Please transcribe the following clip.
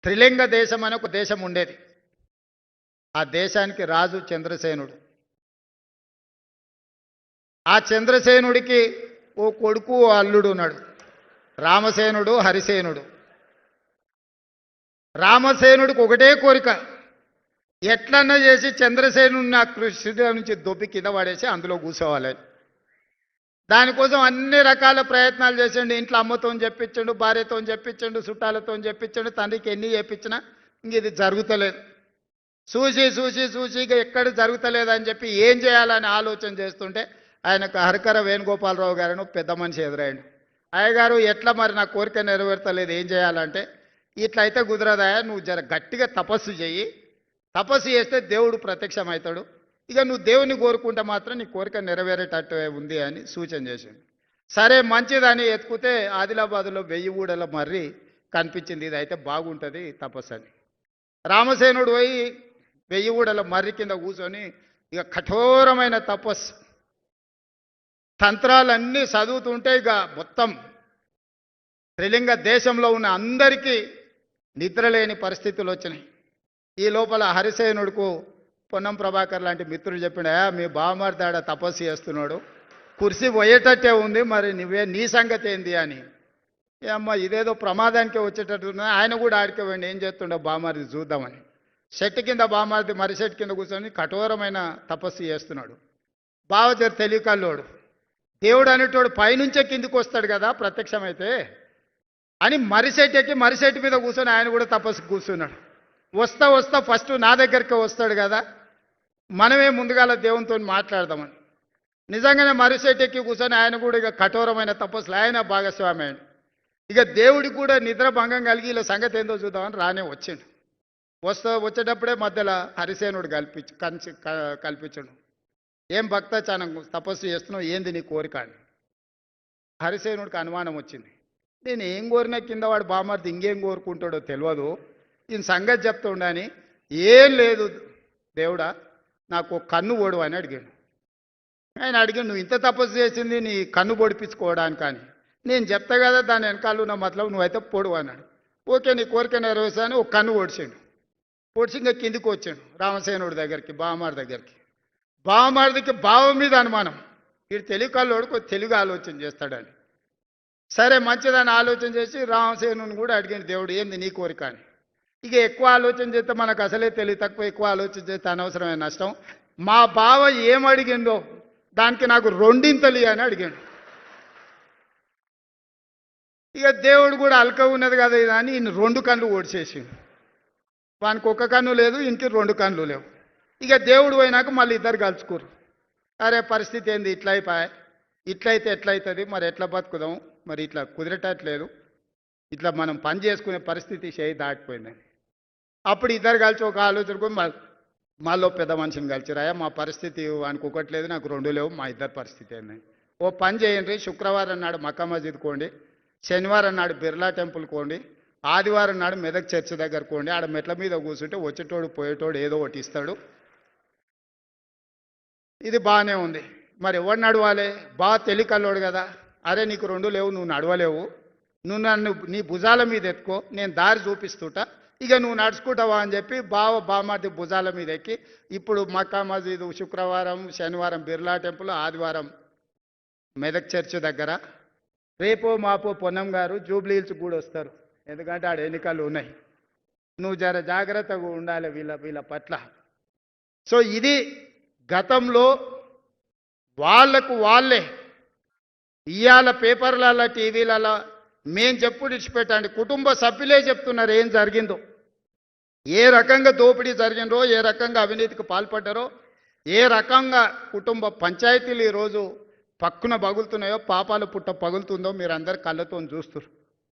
త్రిలింగ దేశం అని ఒక దేశం ఉండేది. ఆ దేశానికి రాజు చంద్రసేనుడు. ఆ చంద్రసేనుడికి ఓ కొడుకు ఓ అల్లుడు ఉన్నాడు, రామసేనుడు హరిసేనుడు. రామసేనుడికి ఒకటే కోరిక, ఎట్లన్నా చేసి చంద్రసేనుడిని నా కృష్ణుడి నుంచి దొబ్బి కింద పడేసి అందులో కూర్చోవాలని. దానికోసం అన్ని రకాల ప్రయత్నాలు చేసిండు. ఇంట్లో అమ్మతో చెప్పించండు, భార్యతో చెప్పించండు, చుట్టాలతో చెప్పించండు, తండ్రికి ఎన్ని చెప్పించినా ఇంక ఇది జరుగుతలేదు. చూసి చూసి చూసి ఇక ఎక్కడ జరుగుతలేదని చెప్పి ఏం చేయాలని ఆలోచన చేస్తుంటే ఆయనకు హరకర వేణుగోపాలరావు గారిని పెద్ద మనిషి ఎదురైండు. అయ్యగారు ఎట్లా మరి నా కోరిక నెరవేర్తలేదు, ఏం చేయాలంటే, ఇట్లా అయితే కుదరదాయా, నువ్వు జర గట్టిగా తపస్సు చెయ్యి, తపస్సు చేస్తే దేవుడు ప్రత్యక్షమవుతాడు, ఇక నువ్వు దేవుని కోరుకుంటే మాత్రం నీ కోరిక నెరవేరేటట్టు ఉంది అని సూచన చేసిండు. సరే మంచిదని ఎత్తుకుతే ఆదిలాబాద్లో 1000 ఊడల మర్రి కనిపించింది. ఇది అయితే బాగుంటుంది తపస్సు అని. రామసేనుడు పోయి 1000 ఊడల మర్రి కింద కూర్చొని ఇక కఠోరమైన తపస్సు తంత్రాలన్నీ చదువుతుంటే ఇక మొత్తం త్రిలింగ దేశంలో ఉన్న అందరికీ నిద్రలేని పరిస్థితులు వచ్చినాయి. ఈ లోపల హరిసేనుడుకు పొన్నం ప్రభాకర్ లాంటి మిత్రుడు చెప్పిన, మీ బావమరిదాడ తపస్సు చేస్తున్నాడు, కుర్చీ పోయేటట్టే ఉంది, మరి నీ సంగతి ఏంది అని. అమ్మ ఇదేదో ప్రమాదానికే వచ్చేటట్టున్నా. ఆయన కూడా ఆడిపోయింది, ఏం చేస్తుండో బావమరిది చూద్దామని. చెట్టు కింద బావమరిది మర్రి చెట్టు కింద కూర్చొని కఠోరమైన తపస్సు చేస్తున్నాడు. బావ జర తెలియకల్లోడు, దేవుడు అనేటోడు పైనుంచే కిందికి వస్తాడు కదా ప్రత్యక్షమైతే అని మర్రి చెట్టు ఎక్కి మర్రి చెట్టు మీద కూర్చొని ఆయన కూడా తపస్సు కూర్చున్నాడు. వస్తా వస్తా ఫస్ట్ నా దగ్గరికి వస్తాడు కదా, మనమే ముందుగాల దేవునితో మాట్లాడదామని. నిజంగానే మర్రి చెట్టు ఎక్కి కూర్చొని ఆయన కూడా ఇక కఠోరమైన తపస్సులు ఆయన భాగస్వామి అయ్యాడు. ఇక దేవుడికి కూడా నిద్ర భంగం కలిగి ఇలా సంగతి ఏందో చూద్దామని రానే వచ్చిండు. వచ్చేటప్పుడే మధ్యలో హరిసేనుడు కల్పించడు. ఏం భక్త చాలా తపస్సు చేస్తున్నావు, ఏంది నీ కోరిక అని. హరిసేనుడికి అనుమానం వచ్చింది, నేను ఏం కోరినా కింద వాడు బామర్ది ఇంకేం కోరుకుంటాడో తెలియదు, ఈయన సంగతి చెప్తుండని. ఏం లేదు దేవుడా, నాకు కన్ను ఓడు అని అడిగాడు. ఆయన అడిగాడు, నువ్వు ఇంత తపస్సు చేసింది నీ కన్ను పొడిపించుకోవడానికి అని. నేను చెప్తా కదా దాని వెనకాల ఉన్న మతలబు, నువ్వైతే పొడు అన్నాడు. ఓకే నీ కోరిక నెరవేర్చాను. ఒక కన్ను ఓడిచాడు. ఓడిచి ఇంకా కిందికి వచ్చాడు రామసేనుడి దగ్గరికి, బావమారి దగ్గరికి. బావమారిదికి బావ మీద అనుమానం, వీడు తెలివికల్లోడు కొంచెం తెలుగు ఆలోచన చేస్తాడని. సరే మంచిదని ఆలోచన చేసి రామసేనుని కూడా అడిగాడు, దేవుడు ఏంది నీ కోరిక అని. ఇక ఎక్కువ ఆలోచన చేస్తే మనకు అసలే తెలివి తక్కువ, ఎక్కువ ఆలోచన చేస్తే అనవసరమైన నష్టం. మా బావ ఏం అడిగిందో దానికి నాకు 2 అని అడిగాడు. ఇక దేవుడు కూడా అల్క ఉన్నది కదా ఇది అని ఈయన 2 కళ్ళు ఓడిచేసిండు. వానికి 1 కన్ను లేదు, ఇంటికి 2 కళ్ళు లేవు. ఇక దేవుడు పోయినాక మళ్ళీ ఇద్దరు కలుసుకురు. అరే పరిస్థితి ఏంది, ఇట్లా అయిపోయా, ఇట్లయితే ఎట్లయితుంది, మరి ఎట్లా బతుకుదాం, మరి ఇట్లా కుదిరేటట్లేదు, ఇట్లా మనం పని చేసుకునే పరిస్థితి చేయి దాటిపోయిందని. అప్పుడు ఇద్దరు కలిసి ఒక ఆలోచనకు మాలో పెద్ద మనిషిని కలిసిరాయా, మా పరిస్థితి వానికి 1 లేదు, నాకు 2 లేవు, మా ఇద్దరు పరిస్థితి ఏందని. ఓ పని చేయండి, శుక్రవారం నాడు మక్కా మస్జిద్ కోండి, శనివారం నాడు బిర్లా టెంపుల్ కోండి, ఆదివారం నాడు మెదక్ చర్చ్ దగ్గర కోండి. ఆడ మెట్ల మీద కూర్చుంటే వచ్చేటోడు పోయేటోడు ఏదో ఒకటి ఇస్తాడు. ఇది బాగానే ఉంది. మరి ఎవడు నడవాలి, బాగా తెలికల్లోడు కదా. అరే నీకు 2 లేవు, నువ్వు నడవలేవు, నువ్వు నన్ను నీ భుజాల మీద ఎత్తుకో, నేను దారి చూపిస్తుంటా, ఇక నువ్వు నడుచుకుంటావా అని చెప్పి బామార్ది భుజాల మీద ఎక్కి ఇప్పుడు మక్కా మస్జిద్, శుక్రవారం శనివారం బిర్లా టెంపుల్, ఆదివారం మెదక్ చర్చ్ దగ్గర, రేపో మాపో పొన్నం గారు జూబ్లీ హిల్స్ కూడా వస్తారు, ఎందుకంటే ఆడ ఎన్నికలు ఉన్నాయి. నువ్వు జర జాగ్రత్తగా ఉండాలి వీళ్ళ పట్ల. సో ఇది గతంలో వాళ్లకు వాళ్ళే ఇవాళ పేపర్లలో టీవీలలో మేం చెప్పుడు ఇచ్చిపెట్టండి, కుటుంబ సభ్యులే చెప్తున్నారు ఏం జరిగిందో, ఏ రకంగా దోపిడీ జరిగిందో, ఏ రకంగా అవినీతికి పాల్పడ్డారో, ఏ రకంగా కుటుంబ పంచాయతీలు ఈరోజు పక్కున పగులుతున్నాయో, పాపాల పుట్ట పగులుతుందో మీరు అందరు కళ్ళతో చూస్తున్నారు.